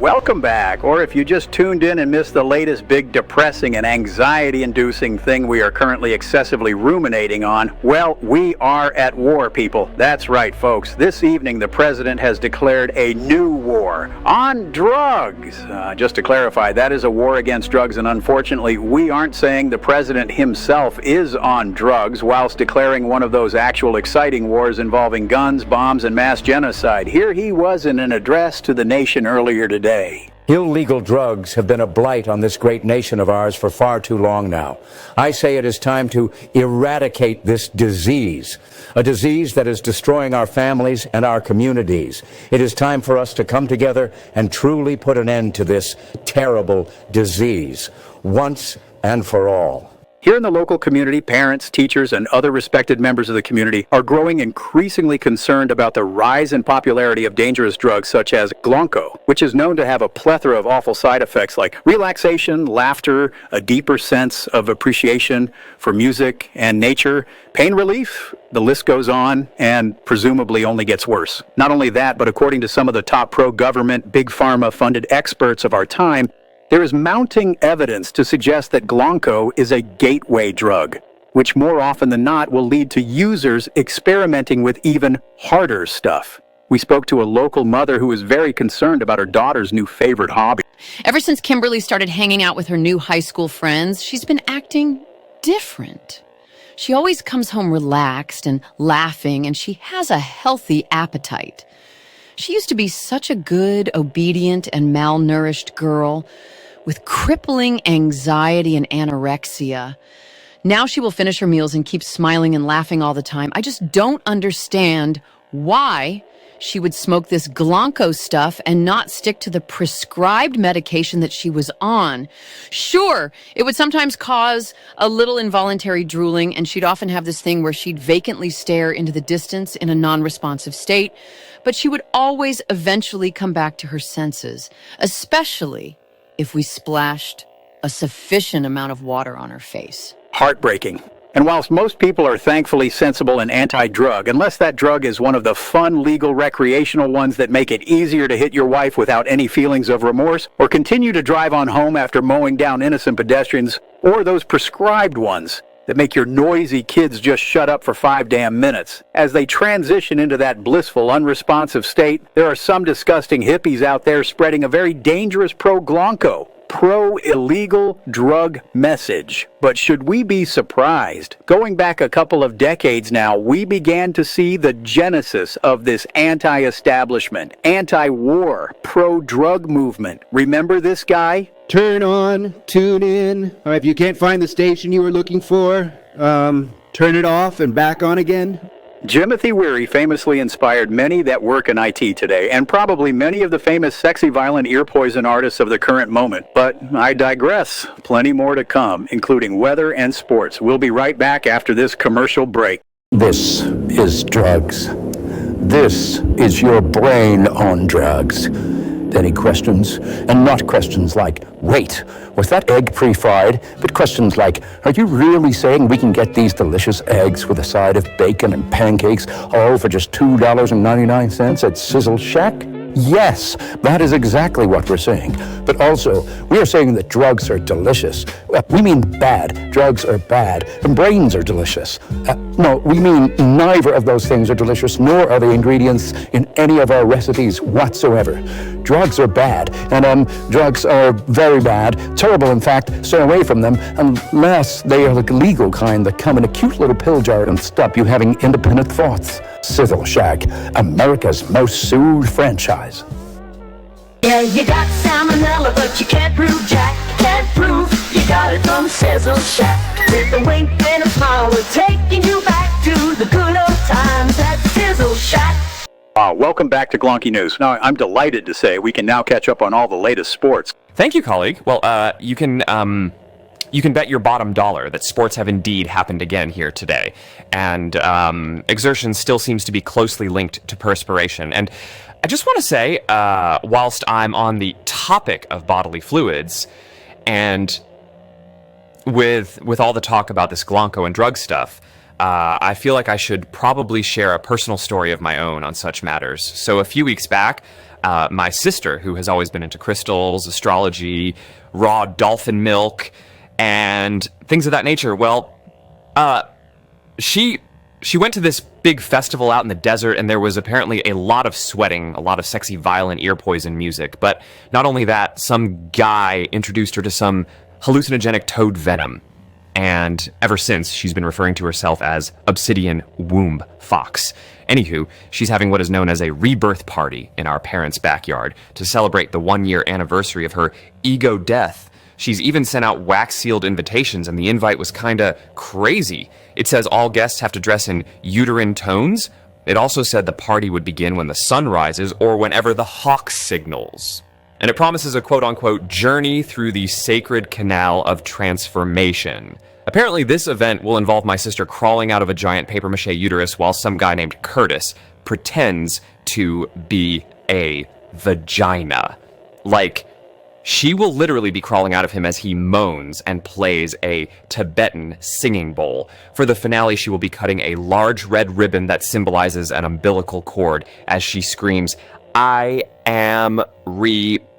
Welcome back, or if you just tuned in and missed the latest big depressing and anxiety-inducing thing we are currently excessively ruminating on, well, we are at war, people. That's right, folks. This evening, the president has declared a new war on drugs. Just to clarify, that is a war against drugs, and unfortunately, we aren't saying the president himself is on drugs whilst declaring one of those actual exciting wars involving guns, bombs, and mass genocide. Here he was in an address to the nation earlier today. Illegal drugs have been a blight on this great nation of ours for far too long now. I say it is time to eradicate this disease, a disease that is destroying our families and our communities. It is time for us to come together and truly put an end to this terrible disease, once and for all. Here in the local community, parents, teachers, and other respected members of the community are growing increasingly concerned about the rise in popularity of dangerous drugs such as Glonko, which is known to have a plethora of awful side effects like relaxation, laughter, a deeper sense of appreciation for music and nature, pain relief. The list goes on and presumably only gets worse. Not only that, but according to some of the top pro-government, big pharma-funded experts of our time, there is mounting evidence to suggest that Glonko is a gateway drug, which more often than not will lead to users experimenting with even harder stuff. We spoke to a local mother who was very concerned about her daughter's new favorite hobby. Ever since Kimberly started hanging out with her new high school friends, she's been acting different. She always comes home relaxed and laughing, and she has a healthy appetite. She used to be such a good, obedient, and malnourished girl with crippling anxiety and anorexia. Now she will finish her meals and keep smiling and laughing all the time. I just don't understand why she would smoke this Glonko stuff and not stick to the prescribed medication that she was on. Sure, it would sometimes cause a little involuntary drooling, and she'd often have this thing where she'd vacantly stare into the distance in a non-responsive state, but she would always eventually come back to her senses, especially if we splashed a sufficient amount of water on her face. Heartbreaking. And whilst most people are thankfully sensible and anti-drug, unless that drug is one of the fun, legal, recreational ones that make it easier to hit your wife without any feelings of remorse, or continue to drive on home after mowing down innocent pedestrians, or those prescribed ones that make your noisy kids just shut up for 5 damn minutes. As they transition into that blissful, unresponsive state, there are some disgusting hippies out there spreading a very dangerous pro-Glonko, pro-illegal drug message. But should we be surprised? Going back a couple of decades now, we began to see the genesis of this anti-establishment, anti-war, pro-drug movement. Remember this guy? Turn on, tune in, or if you can't find the station you were looking for, turn it off and back on again. Jimothy famously inspired many that work in IT today, and probably many of the famous sexy, violent ear poison artists of the current moment. But I digress. Plenty more to come, including weather and sports. We'll be right back after this commercial break. This is drugs. This is your brain on drugs. Any questions? And not questions like, wait, was that egg pre-fried? But questions like, are you really saying we can get these delicious eggs with a side of bacon and pancakes all for just $2.99 at Sizzle Shack? Yes, that is exactly what we're saying. But also, we are saying that drugs are delicious. We mean bad. Drugs are bad. And brains are delicious. No, we mean neither of those things are delicious, nor are the ingredients in any of our recipes whatsoever. Drugs are bad, and drugs are very bad, terrible in fact. Stay away from them unless they are the legal kind that come in a cute little pill jar and stop you having independent thoughts. Sizzle Shack, America's most sued franchise. Yeah, you got salmonella, but you can't prove jack. Can't prove you got it from Sizzle Shack. With a wink and a smile, we're taking you back to the good old times at Sizzle Shack. Welcome back to Glonky News. Now, I'm delighted to say we can now catch up on all the latest sports. Thank you, colleague. Well, you can bet your bottom dollar that sports have indeed happened again here today. And exertion still seems to be closely linked to perspiration. And I just want to say, whilst I'm on the topic of bodily fluids, and with all the talk about this Glonko and drug stuff, I feel like I should probably share a personal story of my own on such matters. So a few weeks back, my sister, who has always been into crystals, astrology, raw dolphin milk, and things of that nature. Well, she went to this big festival out in the desert, and there was apparently a lot of sweating, a lot of sexy, violent ear poison music. But not only that, some guy introduced her to some hallucinogenic toad venom. And ever since, she's been referring to herself as Obsidian Womb Fox. Anywho, she's having what is known as a rebirth party in our parents' backyard to celebrate the 1-year anniversary of her ego death. She's even sent out wax-sealed invitations, and the invite was kinda crazy. It says all guests have to dress in uterine tones. It also said the party would begin when the sun rises or whenever the hawk signals. And it promises a quote-unquote journey through the sacred canal of transformation. Apparently this event will involve my sister crawling out of a giant papier-mâché uterus while some guy named Curtis pretends to be a vagina. Like, she will literally be crawling out of him as he moans and plays a Tibetan singing bowl. For the finale, she will be cutting a large red ribbon that symbolizes an umbilical cord as she screams, "I am reborn."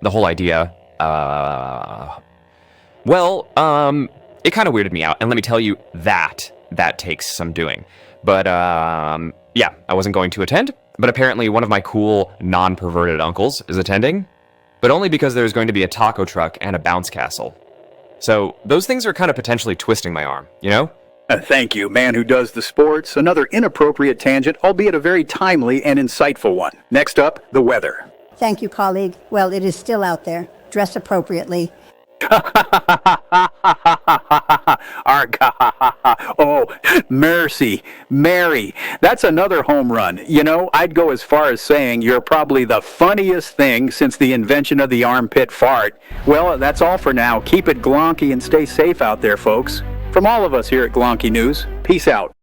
The whole idea, it kind of weirded me out. And let me tell you, that takes some doing. But, yeah, I wasn't going to attend. But apparently one of my cool, non-perverted uncles is attending. But only because there's going to be a taco truck and a bounce castle. So those things are kind of potentially twisting my arm, you know? Thank you, man who does the sports. Another inappropriate tangent, albeit a very timely and insightful one. Next up, the weather. Thank you, colleague. Well, it is still out there. Dress appropriately. Oh, mercy, Mary. That's another home run. You know, I'd go as far as saying you're probably the funniest thing since the invention of the armpit fart. Well, that's all for now. Keep it glonky and stay safe out there, folks. From all of us here at Glonky News, peace out.